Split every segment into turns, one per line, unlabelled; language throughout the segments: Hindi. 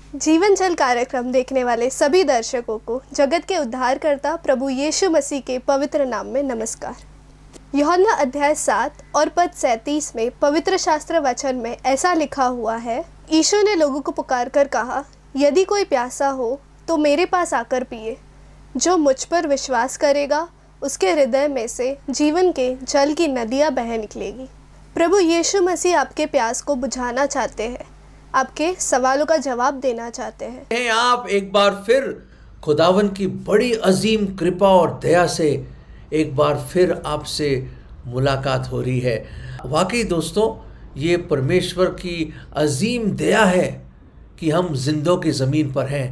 जीवन जल कार्यक्रम देखने वाले सभी दर्शकों को जगत के उद्धारकर्ता प्रभु यीशु मसीह के पवित्र नाम में नमस्कार। यूहन्ना अध्याय 7 और पद 37 में पवित्र शास्त्र वचन में ऐसा लिखा हुआ है, यीशु ने लोगों को पुकार कर कहा, यदि कोई प्यासा हो तो मेरे पास आकर पिए। जो मुझ पर विश्वास करेगा उसके हृदय में से जीवन के जल की नदियाँ बह निकलेगी। प्रभु यीशु मसीह आपके प्यास को बुझाना चाहते हैं, आपके सवालों का जवाब देना चाहते हैं।
आप एक बार फिर खुदावन की बड़ी अजीम कृपा और दया से एक बार फिर आपसे मुलाकात हो रही है। वाकई दोस्तों, ये परमेश्वर की अजीम दया है कि हम जिंदों की ज़मीन पर हैं।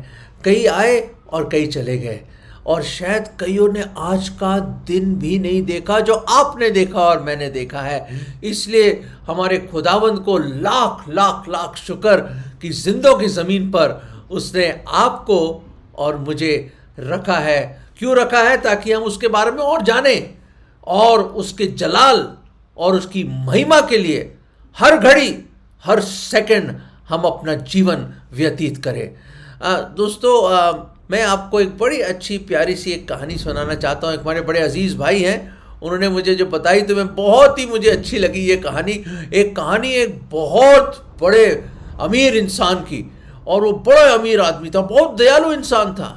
कई आए और कई चले गए, और शायद कईयों ने आज का दिन भी नहीं देखा जो आपने देखा और मैंने देखा है। इसलिए हमारे खुदावंद को लाख लाख लाख शुक्र कि जिंदों की ज़मीन पर उसने आपको और मुझे रखा है। क्यों रखा है? ताकि हम उसके बारे में और जानें और उसके जलाल और उसकी महिमा के लिए हर घड़ी हर सेकंड हम अपना जीवन व्यतीत करें। दोस्तों, मैं आपको एक बड़ी अच्छी प्यारी सी एक कहानी सुनाना चाहता हूँ। एक हमारे बड़े अजीज़ भाई हैं, उन्होंने मुझे जो बताई तो मैं बहुत ही मुझे अच्छी लगी ये कहानी। एक बहुत बड़े अमीर इंसान की, और वो बड़ा अमीर आदमी था, बहुत दयालु इंसान था।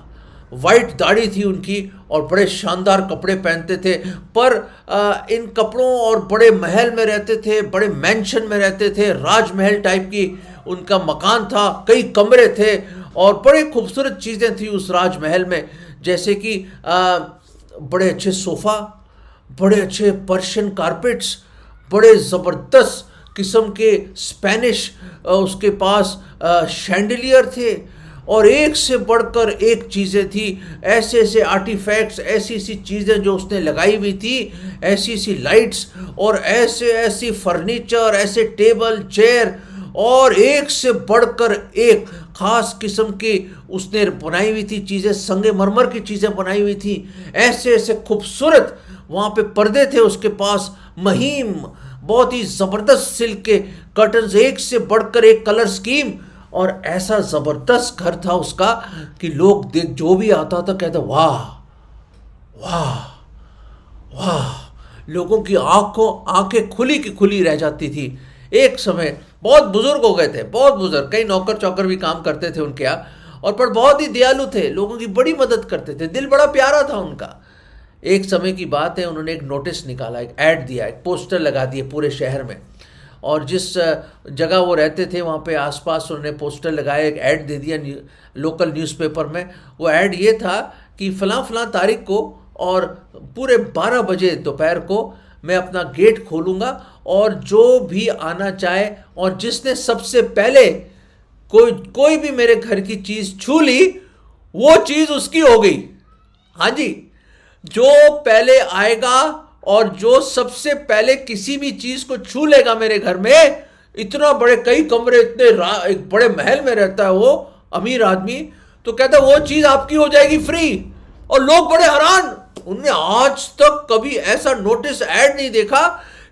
वाइट दाढ़ी थी उनकी और बड़े शानदार कपड़े पहनते थे, पर इन कपड़ों और बड़े महल में रहते थे, बड़े मैंशन में रहते थे, राजमहल टाइप की उनका मकान था, कई कमरे थे और बड़ी खूबसूरत चीज़ें थी उस राजमहल में, जैसे कि बड़े अच्छे सोफ़ा, बड़े अच्छे पर्शियन कारपेट्स, बड़े ज़बरदस्त किस्म के स्पेनिश उसके पास शैंडलियर थे, और एक से बढ़कर एक चीज़ें थी। ऐसे ऐसे आर्टिफैक्ट्स, ऐसी ऐसी चीज़ें जो उसने लगाई हुई थी, ऐसी ऐसी लाइट्स और ऐसे ऐसी फर्नीचर, ऐसे टेबल चेयर, और एक से बढ़कर एक खास किस्म की उसने बनाई हुई थी चीज़ें, संगमरमर की चीज़ें बनाई हुई थी। ऐसे ऐसे खूबसूरत वहाँ पे पर्दे थे उसके पास, महीम, बहुत ही ज़बरदस्त सिल्क के कर्टन्स, एक से बढ़कर एक कलर स्कीम, और ऐसा ज़बरदस्त घर था उसका कि लोग देख जो भी आता था कहते वाह वाह वाह। लोगों की आंखें खुली की खुली रह जाती थी। एक समय बहुत बुजुर्ग हो गए थे, बहुत बुजुर्ग, कई नौकर चौकर भी काम करते थे उनके यहाँ, और पर बहुत ही दयालु थे, लोगों की बड़ी मदद करते थे, दिल बड़ा प्यारा था उनका। एक समय की बात है, उन्होंने एक नोटिस निकाला, एक ऐड दिया, एक पोस्टर लगा दिए पूरे शहर में, और जिस जगह वो रहते थे वहाँ पे आसपास उन्होंने पोस्टर लगाया, एक ऐड दे दिया लोकल न्यूज़पेपर में। वो ऐड ये था कि फ़लाँ फ़लाँ तारीख को और पूरे 12 बजे दोपहर को मैं अपना गेट खोलूँगा, और जो भी आना चाहे और जिसने सबसे पहले कोई भी मेरे घर की चीज़ छू ली, वो चीज़ उसकी हो गई। हाँ जी, जो पहले आएगा और जो सबसे पहले किसी भी चीज़ को छू लेगा मेरे घर में, इतना बड़े कई कमरे, इतने एक बड़े महल में रहता है वो अमीर आदमी, तो कहता है वो चीज़ आपकी हो जाएगी फ्री। और लोग बड़े हैरान, उनने आज तक कभी ऐसा नोटिस ऐड नहीं देखा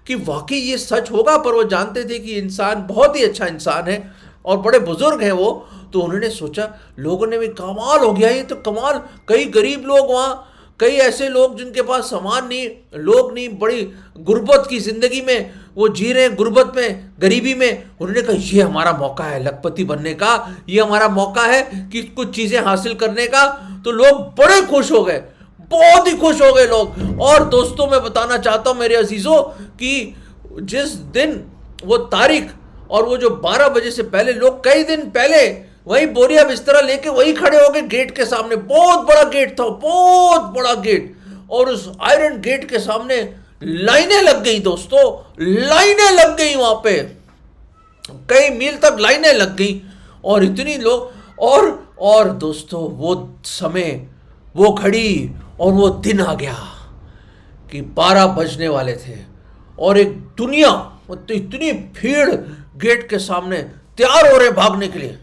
कि वाकई ये सच होगा, पर वो जानते थे कि इंसान बहुत ही अच्छा इंसान है और बड़े बुजुर्ग हैं वो। तो उन्होंने सोचा, लोगों ने भी कमाल हो गया, ये तो कमाल, कई गरीब लोग वहाँ, कई ऐसे लोग जिनके पास सामान नहीं, लोग नहीं, बड़ी गुर्बत की ज़िंदगी में वो जी रहे हैं, गुर्बत में, गरीबी में। उन्होंने कहा ये हमारा मौका है लखपति बनने का, ये हमारा मौका है कि कुछ चीज़ें हासिल करने का। तो लोग बड़े खुश हो गए, बहुत ही खुश हो गए लोग। और दोस्तों, मैं बताना चाहता हूँ मेरे अजीज़ों कि जिस दिन वो तारीख और वो जो 12 बजे से पहले, लोग कई दिन पहले वही बोरिया बिस्तरा लेके वही खड़े हो गए गेट के सामने। बहुत बड़ा गेट था, बहुत बड़ा गेट, और उस आयरन गेट के सामने लाइनें लग गई दोस्तों, लाइनें लग गई वहां पे, कई मील तक लाइनें लग गई, और इतनी लोग, और दोस्तों वो समय, वो घड़ी और वो दिन आ गया कि 12 बजने वाले थे, और एक दुनिया, तो इतनी भीड़ गेट के सामने तैयार हो रहे भागने के लिए,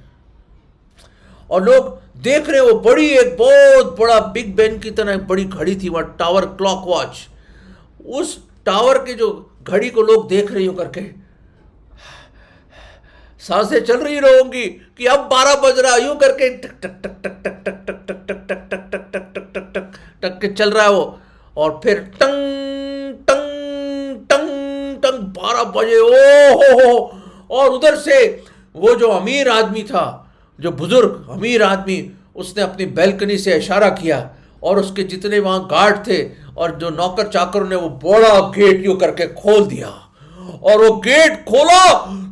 और लोग देख रहे, वो बड़ी एक बहुत बड़ा बिग बेन की तरह बड़ी घड़ी थी वहाँ, टावर क्लॉक वॉच। उस टावर के जो घड़ी को लोग देख रहे हो करके सांसें चल रही होंगी कि अब 12 बज रहा, यूं करके टक टक टक टक टक टक टक टक टक टक टक टक टक टक टक टक टक के चल रहा है वो, और फिर टंग टंग टंग टंग 12 बजे, ओ हो। और उधर से वो जो अमीर आदमी था, जो बुजुर्ग अमीर आदमी, उसने अपनी बैल्कनी से इशारा किया और उसके जितने वहां गार्ड थे और जो नौकर चाकरों ने वो बड़ा गेट यूं करके खोल दिया, और वो गेट खोला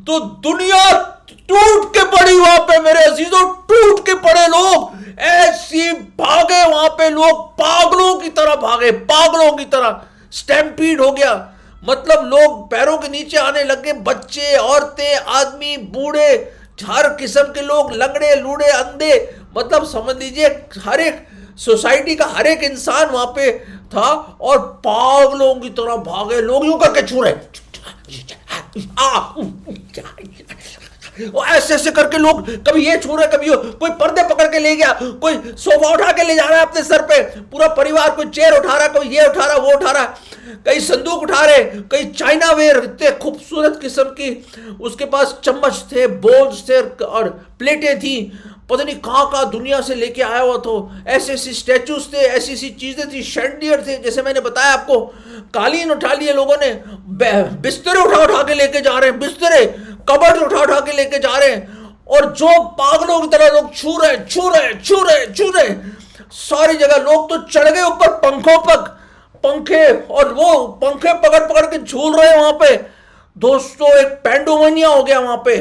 तो दुनिया टूट के पड़ी वहां पे मेरे अजीजों, टूट के पड़े लोग, ऐसी भागे वहां पे लोग, पागलों की तरह भागे, पागलों की तरह, स्टैम्पीड हो गया। मतलब लोग पैरों के नीचे आने लगे, बच्चे, औरतें, आदमी, बूढ़े, हर किस्म के लोग, लंगड़े, लूड़े, अंधे, मतलब समझ लीजिए हर एक सोसाइटी का हर एक इंसान वहां पे था, और पागलों की तरह भागे लोग, यूं करके छू रहे, ऐसे ऐसे करके लोग, कभी ये छू रहे, कभी कोई पर्दे पकड़ के ले गया, कोई सोफा उठा के ले जा रहा है अपने सर पे, पूरा परिवार, कोई चेयर उठा रहा है, कोई ये उठा रहा, वो उठा रहा, कई संदूक उठा रहे, कई चाइना वेयर, इतने खूबसूरत किस्म की उसके पास चम्मच थे, बोल्स थे और प्लेटें थी, पता नहीं कहाँ कहाँ दुनिया से लेके आया हुआ, तो ऐसे ऐसी स्टैचूज थे, ऐसी ऐसी चीजें थी, शैंडियर थे, जैसे मैंने बताया आपको, कालीन उठा लिए लोगों ने, बिस्तरे उठा उठा के लेके जा रहे हैं, बिस्तरे, कबर्ड उठा उठा के लेके जा रहे हैं, और जो पागलों की तरह लोग छू रहे छू रहे छू रहे छू रहे, सारी जगह लोग तो चढ़ गए ऊपर पंखों पर, पंखे, और वो पंखे पकड़ पकड़ के झूल रहे हैं वहां पे। दोस्तों एक पैंडोमनिया हो गया वहां पे,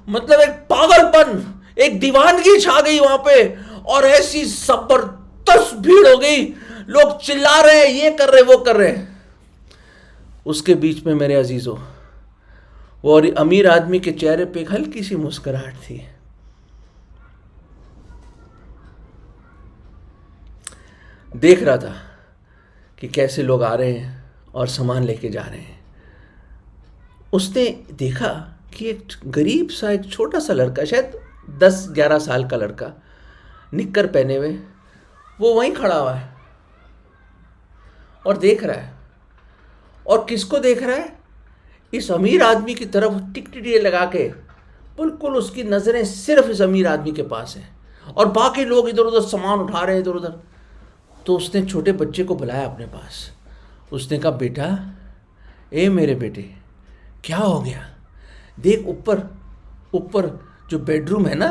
मतलब एक पागलपन, एक दीवानगी छा गई वहां पे, और ऐसी जबरदस्त भीड़ हो गई, लोग चिल्ला रहे हैं, ये कर रहे वो कर रहे हैं। उसके बीच में मेरे अजीजों, वो अमीर आदमी के चेहरे पे एक हल्की सी मुस्कुराहट थी। देख रहा था कि कैसे लोग आ रहे हैं और सामान लेके जा रहे हैं। उसने देखा कि एक गरीब सा, एक छोटा सा लड़का, शायद 10-11 साल का लड़का, निक्कर पहने हुए, वो वहीं खड़ा हुआ है और देख रहा है। और किसको देख रहा है? इस अमीर आदमी की तरफ टिकटिकिए लगा के, बिल्कुल उसकी नज़रें सिर्फ इस अमीर आदमी के पास है, और बाकी लोग इधर उधर सामान उठा रहे हैं, इधर उधर। तो उसने छोटे बच्चे को बुलाया अपने पास। उसने कहा, बेटा, ए मेरे बेटे, क्या हो गया? देख ऊपर, ऊपर जो बेडरूम है ना,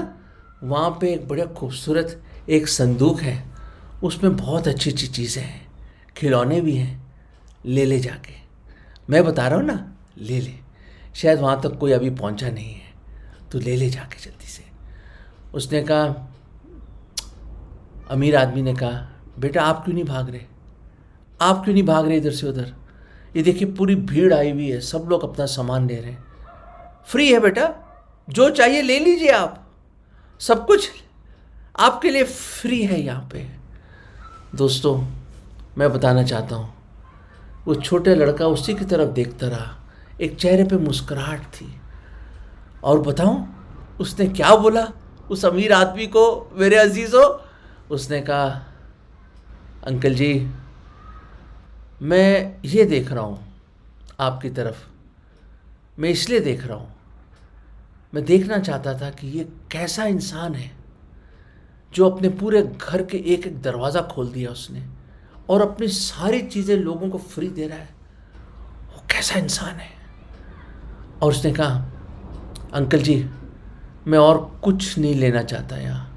वहाँ पे एक बड़ा खूबसूरत एक संदूक है, उसमें बहुत अच्छी अच्छी चीज़ें हैं, खिलौने भी हैं, ले ले जाके। मैं बता रहा हूँ ना, ले ले, शायद वहाँ तक कोई अभी पहुँचा नहीं है, तो ले ले जाके जल्दी से। उसने कहा, अमीर आदमी ने कहा, बेटा आप क्यों नहीं भाग रहे, आप क्यों नहीं भाग रहे इधर से उधर? ये देखिए पूरी भीड़ आई हुई है, सब लोग अपना सामान ले रहे हैं, फ्री है बेटा, जो चाहिए ले लीजिए आप, सब कुछ आपके लिए फ्री है यहाँ पे। दोस्तों मैं बताना चाहता हूँ, वो छोटा लड़का उसी की तरफ देखता रहा, एक चेहरे पे मुस्कुराहट थी। और बताऊँ उसने क्या बोला उस अमीर आदमी को, मेरे अजीज़ों? उसने कहा, अंकल जी, मैं ये देख रहा हूँ आपकी तरफ, मैं इसलिए देख रहा हूँ, मैं देखना चाहता था कि ये कैसा इंसान है जो अपने पूरे घर के एक एक दरवाज़ा खोल दिया उसने, और अपनी सारी चीज़ें लोगों को फ्री दे रहा है, वो कैसा इंसान है। और उसने कहा, अंकल जी, मैं और कुछ नहीं लेना चाहता यहाँ,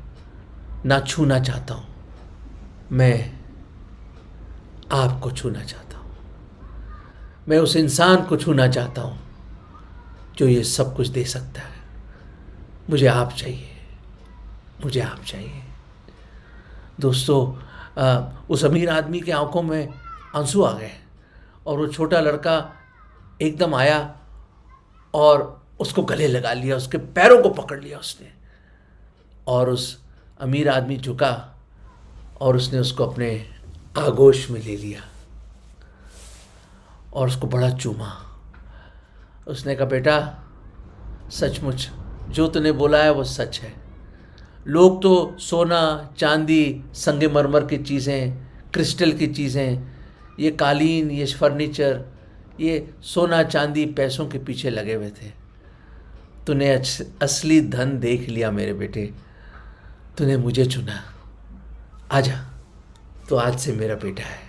ना छूना चाहता हूँ, मैं आपको छूना चाहता हूँ, मैं उस इंसान को छूना चाहता हूँ जो ये सब कुछ दे सकता है। मुझे आप चाहिए, मुझे आप चाहिए। दोस्तों उस अमीर आदमी के आंखों में आंसू आ गए, और वो छोटा लड़का एकदम आया और उसको गले लगा लिया, उसके पैरों को पकड़ लिया उसने, और उस अमीर आदमी झुका और उसने उसको अपने आगोश में ले लिया और उसको बड़ा चूमा। उसने कहा, बेटा, सचमुच जो तूने बोला है वो सच है। लोग तो सोना, चांदी, संगमरमर की चीज़ें, क्रिस्टल की चीज़ें, ये कालीन, ये फर्नीचर, ये सोना चांदी पैसों के पीछे लगे हुए थे, तूने असली धन देख लिया मेरे बेटे, तूने मुझे चुना, आजा, तो आज से मेरा बेटा है।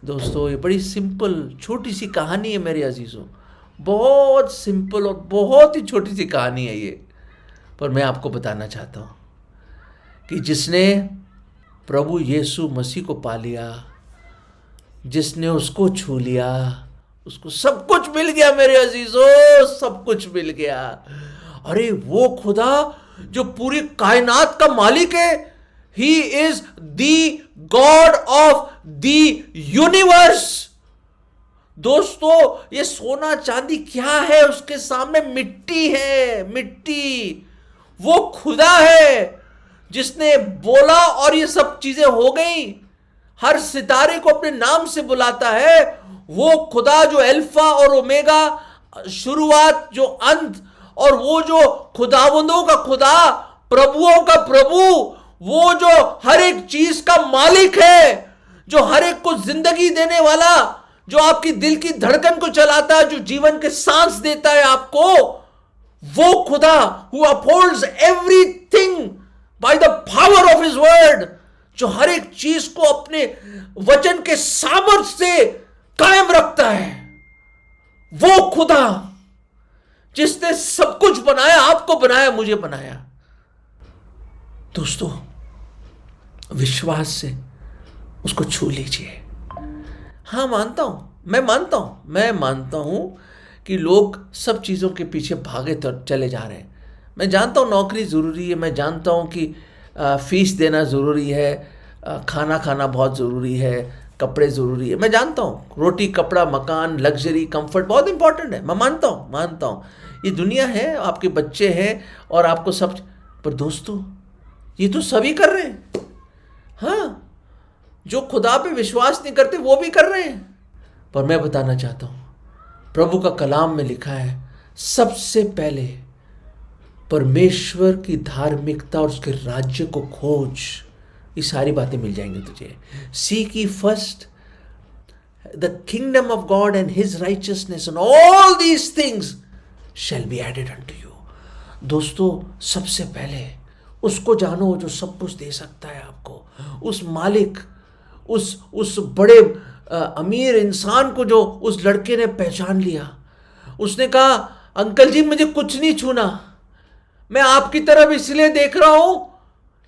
दोस्तों, ये बड़ी सिंपल छोटी सी कहानी है मेरे अजीजों, बहुत सिंपल और बहुत ही छोटी सी कहानी है ये, पर मैं आपको बताना चाहता हूँ कि जिसने प्रभु यीशु मसीह को पा लिया, जिसने उसको छू लिया, उसको सब कुछ मिल गया मेरे अजीजों, सब कुछ मिल गया। अरे वो खुदा जो पूरी कायनात का मालिक है, he is the God of the universe. दोस्तों, ये सोना चांदी क्या है उसके सामने? मिट्टी है, मिट्टी। वो खुदा है जिसने बोला और ये सब चीजें हो गई। हर सितारे को अपने नाम से बुलाता है। वो खुदा जो अल्फा और ओमेगा, शुरुआत जो अंत, और वो जो खुदावंदों का खुदा, प्रभुओं का प्रभु, वो जो हर एक चीज का मालिक है, जो हर एक को जिंदगी देने वाला, जो आपकी दिल की धड़कन को चलाता है, जो जीवन के सांस देता है आपको, वो खुदा who upholds everything by the power of his word, जो हर एक चीज को अपने वचन के सामर्थ्य से कायम रखता है, वो खुदा जिसने सब कुछ बनाया, आपको बनाया, मुझे बनाया। दोस्तों, विश्वास से उसको छू लीजिए। हाँ, मानता हूं, मैं मानता हूं कि लोग सब चीजों के पीछे भागे चले जा रहे हैं। मैं जानता हूं नौकरी जरूरी है, मैं जानता हूं कि फीस देना ज़रूरी है, खाना खाना बहुत ज़रूरी है, कपड़े ज़रूरी है, मैं जानता हूँ, रोटी कपड़ा मकान लग्जरी कंफर्ट बहुत इंपॉर्टेंट है, मैं मानता हूँ ये दुनिया है, आपके बच्चे हैं और आपको सब। पर दोस्तों, ये तो सभी कर रहे हैं। हाँ, जो खुदा पे विश्वास नहीं करते वो भी कर रहे हैं। पर मैं बताना चाहता हूँ, प्रभु का कलाम में लिखा है, सबसे पहले परमेश्वर की धार्मिकता और उसके राज्य को खोज, ये सारी बातें मिल जाएंगी तुझे। Seek ye first the kingdom of God and his righteousness and all these things shall be added unto you। दोस्तों, सबसे पहले उसको जानो जो सब कुछ दे सकता है आपको, उस मालिक, उस बड़े अमीर इंसान को जो उस लड़के ने पहचान लिया। उसने कहा, अंकल जी मुझे कुछ नहीं छूना, मैं आपकी तरफ इसलिए देख रहा हूं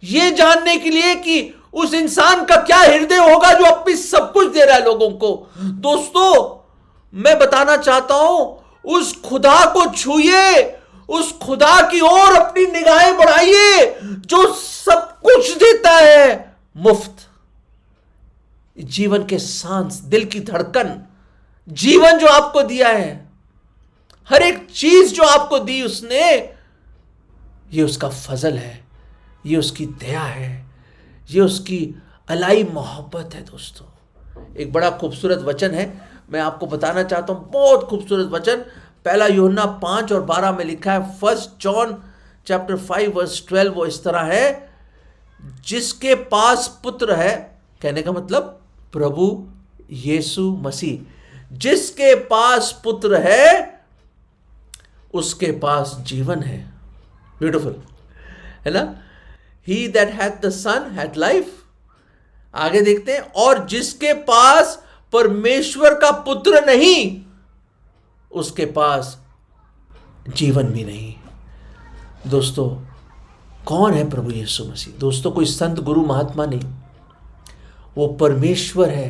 ये जानने के लिए कि उस इंसान का क्या हृदय होगा जो अपनी सब कुछ दे रहा है लोगों को। दोस्तों, मैं बताना चाहता हूं, उस खुदा को छूइए, उस खुदा की ओर अपनी निगाहें बढ़ाइए जो सब कुछ देता है मुफ्त। जीवन के सांस, दिल की धड़कन, जीवन जो आपको दिया है, हर एक चीज जो आपको दी उसने, ये उसका फजल है, ये उसकी दया है, ये उसकी अलाई मोहब्बत है। दोस्तों, एक बड़ा खूबसूरत वचन है, मैं आपको बताना चाहता हूं, बहुत खूबसूरत वचन। पहला यूहन्ना 5 और 12 में लिखा है, 1 जॉन चैप्टर 5 वर्स 12, वो इस तरह है, जिसके पास पुत्र है, कहने का मतलब प्रभु यीशु मसीह, जिसके पास पुत्र है उसके पास जीवन है। ब्यूटीफुल है ना? He that hath the son hath life। आगे देखते हैं, और जिसके पास परमेश्वर का पुत्र नहीं उसके पास जीवन भी नहीं। दोस्तों, कौन है प्रभु यीशु मसीह? दोस्तों, कोई संत गुरु महात्मा नहीं, वो परमेश्वर है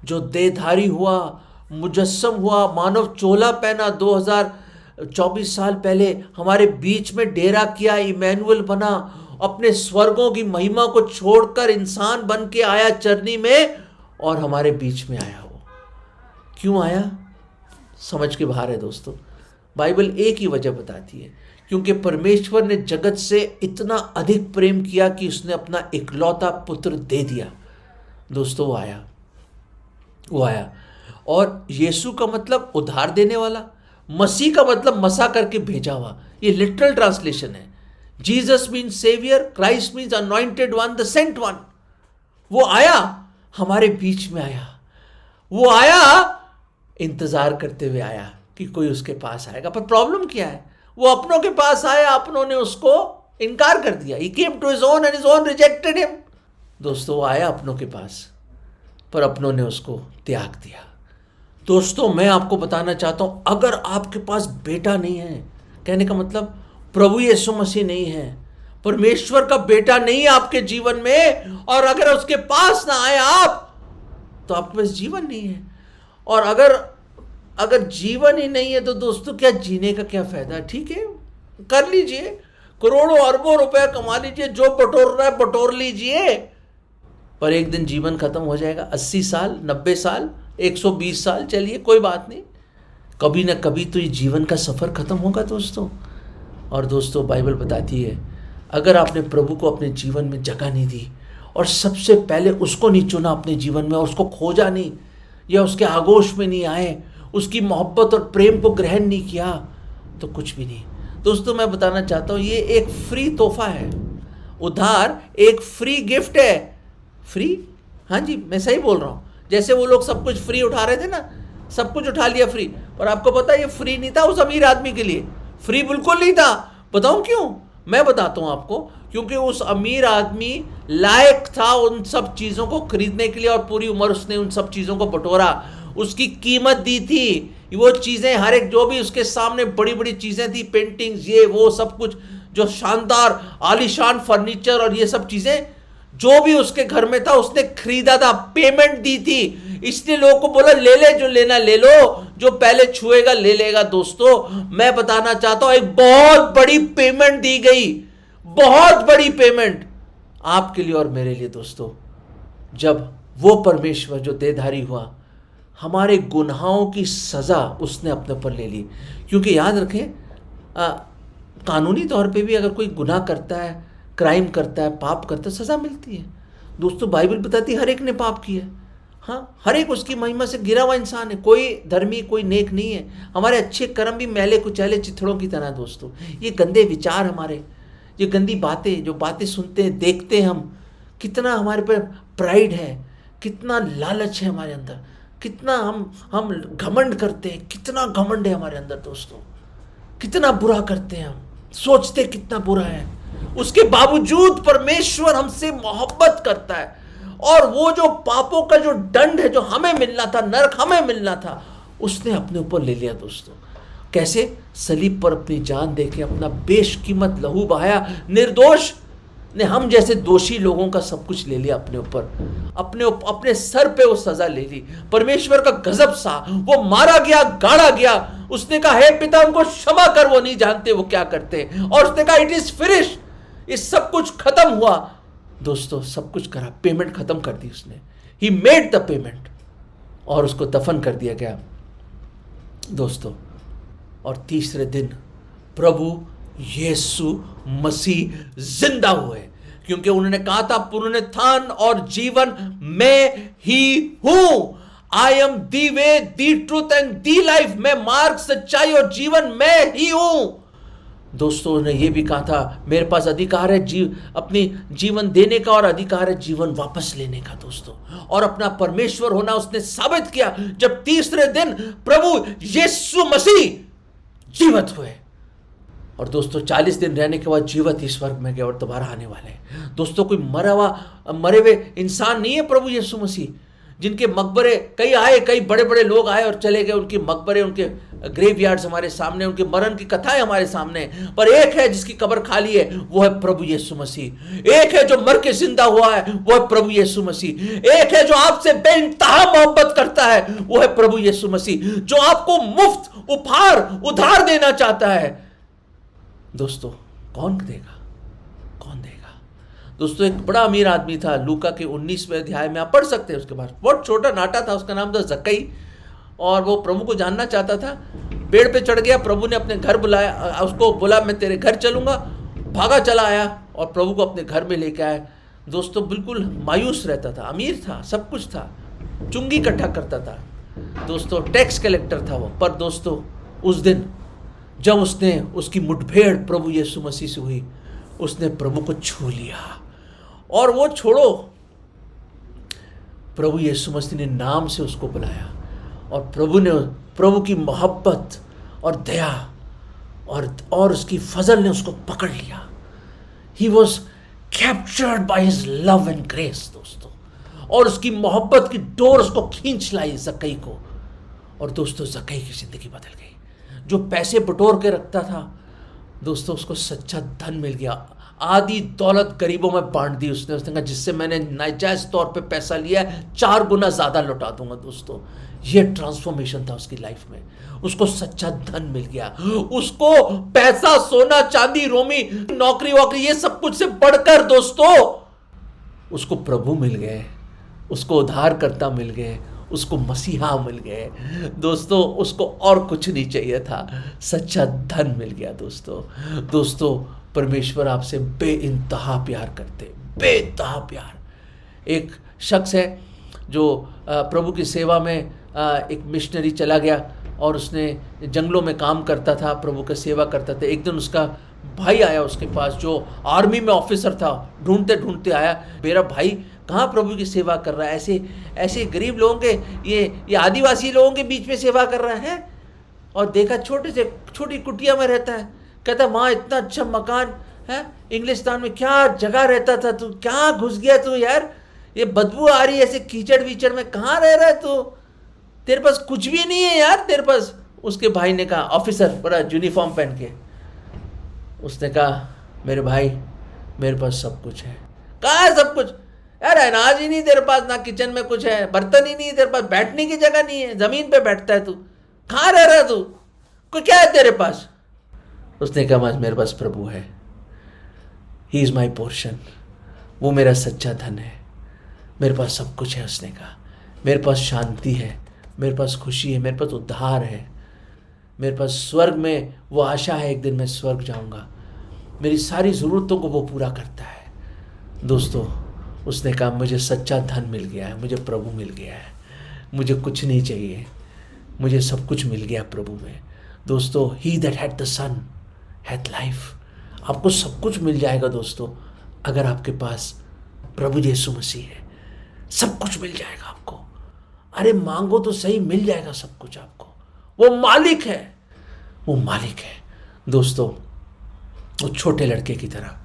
जो देहधारी हुआ, मुजस्सम हुआ, मानव चोला पहना, 2024 साल पहले हमारे बीच में डेरा किया, इमैनुअल बना, अपने स्वर्गों की महिमा को छोड़कर इंसान बन के आया चरनी में और हमारे बीच में आया। वो क्यों आया? समझ के बाहर है दोस्तों। बाइबल एक ही वजह बताती है, क्योंकि परमेश्वर ने जगत से इतना अधिक प्रेम किया कि उसने अपना इकलौता पुत्र दे दिया। दोस्तों, वो आया और यीशु का मतलब उद्धार देने वाला, मसीह का मतलब मसा करके भेजा हुआ, ये लिटरल ट्रांसलेशन है। Jesus means saviour, Christ means anointed one, the sent one. वो आया, हमारे बीच में आया, वो आया, इंतजार करते हुए आया कि कोई उसके पास आएगा। पर प्रॉब्लम क्या है? वो अपनों के पास आया, अपनों ने उसको इनकार कर दिया। He came to his own and his own rejected him. दोस्तों, वो आया अपनों के पास, पर अपनों ने उसको त्याग दिया। दोस्तों, मैं आपको बताना चाहता हूं, अगर आपके पास बेटा नहीं है, कहने का मतलब प्रभु यीशु मसीह नहीं है, परमेश्वर का बेटा नहीं है आपके जीवन में, और अगर उसके पास ना आए आप, तो आपके पास जीवन नहीं है। और अगर जीवन ही नहीं है तो दोस्तों क्या जीने का क्या फायदा? ठीक है, कर लीजिए, करोड़ों अरबों रुपया कमा लीजिए, जो बटोर रहा है बटोर लीजिए, पर एक दिन जीवन खत्म हो जाएगा। 80 साल, 90 साल, 120 साल, चलिए कोई बात नहीं, कभी ना कभी तो ये जीवन का सफर खत्म होगा दोस्तों। और दोस्तों, बाइबल बताती है, अगर आपने प्रभु को अपने जीवन में जगह नहीं दी, और सबसे पहले उसको नहीं चुना अपने जीवन में, और उसको खोजा नहीं, या उसके आगोश में नहीं आए, उसकी मोहब्बत और प्रेम को ग्रहण नहीं किया, तो कुछ भी नहीं। दोस्तों, मैं बताना चाहता हूँ, ये एक फ्री तोहफा है, उधार एक फ्री गिफ्ट है। फ्री, हाँ जी, मैं सही बोल रहा हूँ। जैसे वो लोग सब कुछ फ्री उठा रहे थे ना, सब कुछ उठा लिया फ्री, और आपको पता है ये फ्री नहीं था उस अमीर आदमी के लिए, फ्री बिल्कुल नहीं था। बताऊं क्यों? मैं बताता हूं आपको, क्योंकि उस अमीर आदमी लायक था उन सब चीज़ों को खरीदने के लिए, और पूरी उम्र उसने उन सब चीज़ों को बटोरा, उसकी कीमत दी थी। वो चीज़ें, हर एक जो भी उसके सामने बड़ी बड़ी चीज़ें थी, पेंटिंग्स, ये वो सब कुछ, जो शानदार आलीशान फर्नीचर और ये सब चीज़ें, जो भी उसके घर में था उसने खरीदा था, पेमेंट दी थी। इसलिए लोगों को बोला, ले ले, जो लेना ले लो, जो पहले छुएगा ले लेगा। दोस्तों, मैं बताना चाहता हूं, एक बहुत बड़ी पेमेंट दी गई, बहुत बड़ी पेमेंट आपके लिए और मेरे लिए। दोस्तों, जब वो परमेश्वर जो देहधारी हुआ, हमारे गुनाहों की सजा उसने अपने ऊपर ले ली। क्योंकि याद रखें, कानूनी तौर पे भी अगर कोई गुनाह करता है, क्राइम करता है, पाप करता है, सजा मिलती है। दोस्तों, बाइबल बताती है हर एक ने पाप किया है। हाँ, हर एक उसकी महिमा से गिरा हुआ इंसान है, कोई धर्मी, कोई नेक नहीं है। हमारे अच्छे कर्म भी मैले कुचैले चिथड़ों की तरह। दोस्तों, ये गंदे विचार हमारे, ये गंदी बातें, जो बातें सुनते हैं, देखते हैं हम, कितना हमारे पर प्राइड है, कितना लालच है हमारे अंदर, कितना हम घमंड करते हैं, कितना घमंड है हमारे अंदर। दोस्तों, कितना बुरा करते हैं हम, सोचते कितना बुरा है, उसके बावजूद परमेश्वर हमसे मोहब्बत करता है, और वो जो पापों का जो दंड है, जो हमें मिलना था, नरक हमें मिलना था, उसने अपने ऊपर ले लिया। दोस्तों, कैसे? सलीब पर अपनी जान देके अपना बेशकीमत लहू बहाया, निर्दोष ने हम जैसे दोषी लोगों का सब कुछ ले लिया अपने ऊपर, अपने सर पे वो सजा ले ली। परमेश्वर का गजब सा, वो मारा गया, गाड़ा गया। उसने कहा, हे पिता, उनको क्षमा कर, वो नहीं जानते वो क्या करते। और उसने कहा, इट इज फिनिश, ये सब कुछ खत्म हुआ। दोस्तों, सब कुछ करा, पेमेंट खत्म कर दी उसने, ही मेड द पेमेंट, और उसको दफन कर दिया गया। दोस्तों, और तीसरे दिन प्रभु यीशु मसीह जिंदा हुए, क्योंकि उन्होंने कहा था, पुनरुत्थान और जीवन मैं ही हूं। I am the way, the truth and the life. मैं मार्ग, सच्चाई और जीवन मैं ही हूं। दोस्तों, ने यह भी कहा था, मेरे पास अधिकार है अपनी जीवन देने का, और अधिकार है जीवन वापस लेने का। दोस्तों, और अपना परमेश्वर होना उसने साबित किया, जब तीसरे दिन प्रभु यीशु मसीह जीवित हुए। और दोस्तों, 40 दिन रहने के बाद जीवित इस स्वर्ग में गए और दोबारा आने वाले हैं। दोस्तों, कोई मरे हुए इंसान नहीं है प्रभु यीशु मसीह, जिनके मकबरे कई आए, कई बड़े बड़े लोग आए और चले गए, उनके मकबरे, उनके ग्रेवयार्ड्स हमारे सामने, उनके मरण की कथाएं हमारे सामने, पर एक है जिसकी कब्र खाली है, वो है प्रभु यीशु मसीह। एक है जो मर के जिंदा हुआ है, वो है प्रभु यीशु मसीह। एक है जो आपसे बेइंतहा मोहब्बत करता है, वो है प्रभु यीशु मसीह, जो आपको मुफ्त उपहार, उधार देना चाहता है। दोस्तों, कौन देगा? कौन देगा? दोस्तों, एक बड़ा अमीर आदमी था, लूका के 19वें अध्याय में आप पढ़ सकते हैं। उसके बाद बहुत छोटा नाटा था, उसका नाम था जक्कई, और वो प्रभु को जानना चाहता था। पेड़ पे चढ़ गया, प्रभु ने अपने घर बुलाया, उसको बोला, मैं तेरे घर चलूंगा। भागा चला आया और प्रभु को अपने घर में लेके आया। दोस्तों, बिल्कुल मायूस रहता था, अमीर था, सब कुछ था, चुंगी इकट्ठा करता था। दोस्तों, टैक्स कलेक्टर था वो। पर दोस्तों, उस दिन जब उसने उसकी मुठभेड़ प्रभु यीशु मसीह से हुई, उसने प्रभु को छू लिया। और वो छोड़ो, प्रभु यीशु मसीह ने नाम से उसको बुलाया, और प्रभु की मोहब्बत और दया और उसकी फजल ने उसको पकड़ लिया। He was captured by his love and grace दोस्तों, और उसकी मोहब्बत की डोर उसको खींच लाई जक्कई को। और दोस्तों जक्कई की जिंदगी बदल गई। जो पैसे बटोर के रखता था दोस्तों, उसको सच्चा धन मिल गया। आधी दौलत गरीबों में बांट दी उसने कहा जिससे मैंने नाजायज तौर पे पैसा लिया है 4 गुना ज्यादा लौटा दूंगा। दोस्तों ये ट्रांसफॉर्मेशन था उसकी लाइफ में। उसको सच्चा धन मिल गया। उसको पैसा, सोना, चांदी, रोमी, नौकरी वोकरी ये सब कुछ से बढ़कर दोस्तों उसको प्रभु मिल गए, उसको उद्धारकर्ता मिल गए, उसको मसीहा मिल गए। दोस्तों उसको और कुछ नहीं चाहिए था, सच्चा धन मिल गया। दोस्तों परमेश्वर आपसे बेइंतहा प्यार करते, बेइंतहा प्यार। एक शख्स है जो प्रभु की सेवा में एक मिशनरी चला गया और उसने जंगलों में काम करता था, प्रभु की सेवा करता था। एक दिन उसका भाई आया उसके पास जो आर्मी में ऑफिसर था, ढूंढते ढूंढते आया, मेरा भाई कहाँ प्रभु की सेवा कर रहा है, ऐसे गरीब लोगों के ये आदिवासी लोगों के बीच में सेवा कर रहा है। और देखा छोटी कुटिया में रहता है। कहता वहाँ इतना अच्छा मकान है, इंग्लिस्तान में क्या जगह रहता था तू, क्या घुस गया तू यार, ये बदबू आ रही है ऐसे कीचड़ वीचड़ में, कहाँ रह रहा है तू, तेरे पास कुछ भी नहीं है यार तेरे पास। उसके भाई ने कहा, ऑफिसर बड़ा यूनिफॉर्म पहन के, उसने कहा मेरे भाई मेरे पास सब कुछ है। कहाँ है सब कुछ यार, अनाज ही नहीं तेरे पास, ना किचन में कुछ है, बर्तन ही नहीं है तेरे पास, बैठने की जगह नहीं है, जमीन पे बैठता है तू, कहाँ रह रहा है तू, क्या है तेरे पास। उसने कहा मेरे पास प्रभु है, ही इज़ माई पोर्शन, वो मेरा सच्चा धन है, मेरे पास सब कुछ है। उसने कहा मेरे पास शांति है, मेरे पास खुशी है, मेरे पास उद्धार है, मेरे पास स्वर्ग में वो आशा है एक दिन मैं स्वर्ग जाऊंगा, मेरी सारी ज़रूरतों को वो पूरा करता है। दोस्तों उसने कहा मुझे सच्चा धन मिल गया है, मुझे प्रभु मिल गया है, मुझे कुछ नहीं चाहिए, मुझे सब कुछ मिल गया प्रभु में। दोस्तों he that had the Son hath life. आपको सब कुछ मिल जाएगा दोस्तों अगर आपके पास प्रभु यीशु मसीह है, सब कुछ मिल जाएगा आपको। अरे मांगो तो सही, मिल जाएगा सब कुछ आपको। वो मालिक है, वो मालिक है। दोस्तों वो छोटे लड़के की तरह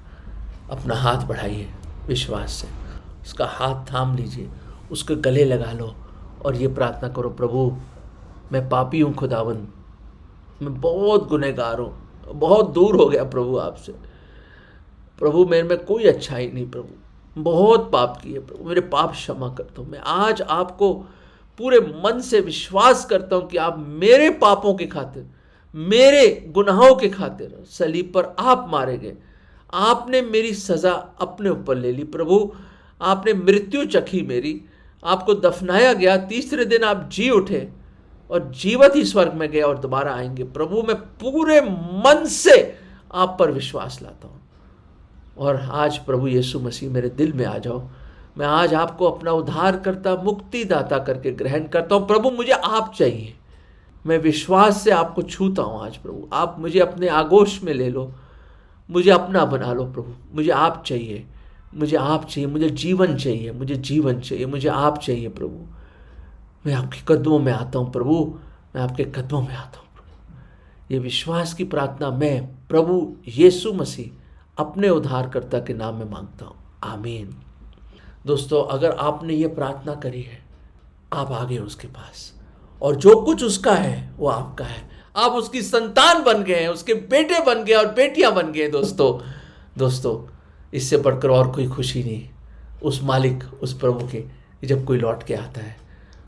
अपना हाथ बढ़ाइए विश्वास से, उसका हाथ थाम लीजिए, उसके गले लगा लो और ये प्रार्थना करो, प्रभु मैं पापी हूँ खुदावंद, मैं बहुत गुनहगार हूँ, बहुत दूर हो गया प्रभु आपसे, प्रभु मेरे में कोई अच्छाई नहीं, प्रभु बहुत पाप किए, प्रभु मेरे पाप क्षमा कर दो। मैं आज आपको पूरे मन से विश्वास करता हूँ कि आप मेरे पापों के खातिर, मेरे गुनाहों के खातिर सलीब पर आप मारे गए, आपने मेरी सज़ा अपने ऊपर ले ली। प्रभु आपने मृत्यु चखी मेरी, आपको दफनाया गया, तीसरे दिन आप जी उठे और जीवित ही स्वर्ग में गए और दोबारा आएंगे। प्रभु मैं पूरे मन से आप पर विश्वास लाता हूँ और आज प्रभु यीशु मसीह मेरे दिल में आ जाओ। मैं आज आपको अपना उद्धारकर्ता, मुक्तिदाता करके ग्रहण करता हूँ। प्रभु मुझे आप चाहिए, मैं विश्वास से आपको छूता हूँ आज। प्रभु आप मुझे अपने आगोश में ले लो, मुझे अपना बना लो। प्रभु मुझे आप चाहिए, मुझे आप चाहिए, मुझे जीवन चाहिए, मुझे जीवन चाहिए, मुझे आप चाहिए। प्रभु मैं आपके कदमों में आता हूँ, प्रभु मैं आपके कदमों में आता हूँ। प्रभु ये विश्वास की प्रार्थना मैं प्रभु यीशु मसीह अपने उद्धारकर्ता के नाम में मांगता हूँ, आमीन। दोस्तों अगर आपने ये प्रार्थना करी है, आप आ गए उसके पास और जो कुछ उसका है वो आपका है। आप उसकी संतान बन गए हैं, उसके बेटे बन गए और बेटियां बन गए। दोस्तों इससे बढ़कर और कोई खुशी नहीं उस मालिक, उस प्रभु के, जब कोई लौट के आता है।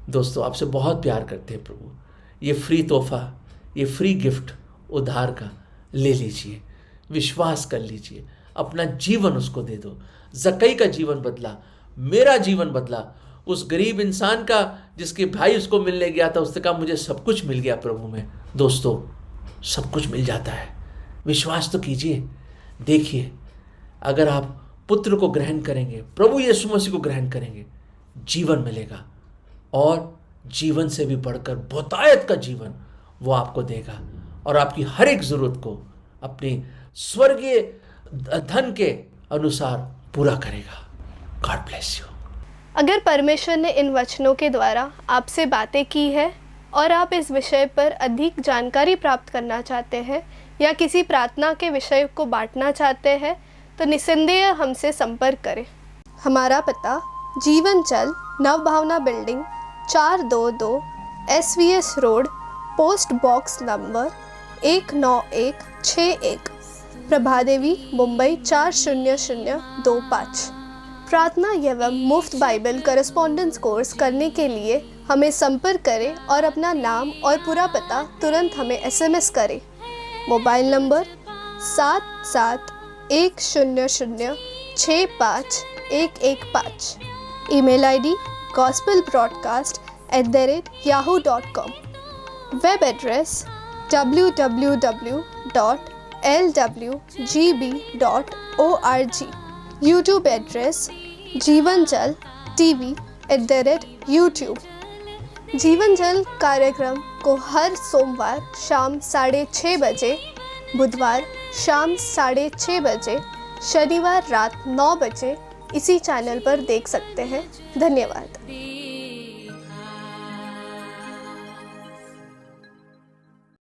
दोस्तों आपसे बहुत प्यार करते हैं प्रभु। ये फ्री तोहफा, ये फ्री गिफ्ट उद्धार का ले लीजिए, विश्वास कर लीजिए, अपना जीवन उसको दे दो। जक्कई का जीवन बदला, मेरा जीवन बदला, उस गरीब इंसान का जिसके भाई उसको मिलने गया था, उसने कहा मुझे सब कुछ मिल गया प्रभु में। दोस्तों सब कुछ मिल जाता है, विश्वास तो कीजिए। देखिए अगर आप पुत्र को ग्रहण करेंगे, प्रभु यीशु मसीह को ग्रहण करेंगे, जीवन मिलेगा और जीवन से भी बढ़कर बहुतायत का जीवन वो आपको देगा और आपकी हर एक ज़रूरत को अपनी स्वर्गीय धन के अनुसार पूरा करेगा। God bless you.
अगर परमेश्वर ने इन वचनों के द्वारा आपसे बातें की है और आप इस विषय पर अधिक जानकारी प्राप्त करना चाहते हैं या किसी प्रार्थना के विषय को बांटना चाहते हैं तो निस्संदेह हमसे संपर्क करें। हमारा पता Jeevan Jal Navbhavna building 422 SVS road, post box number 19161, Prabhadevi, Mumbai 40025। प्रार्थना एवं मुफ्त बाइबल करस्पॉन्डेंस कोर्स करने के लिए हमें संपर्क करें और अपना नाम और पूरा पता तुरंत हमें SMS करें। Mobile number 7710065115। Email ID gospelbroadcast@yahoo.com। Web address www.lwgb.org। YouTube address जीवन जल TV@YouTube। जीवन जल कार्यक्रम को हर सोमवार शाम 6:30 बजे, बुधवार शाम 6:30 बजे, शनिवार रात 9 बजे इसी चैनल पर देख सकते हैं। धन्यवाद।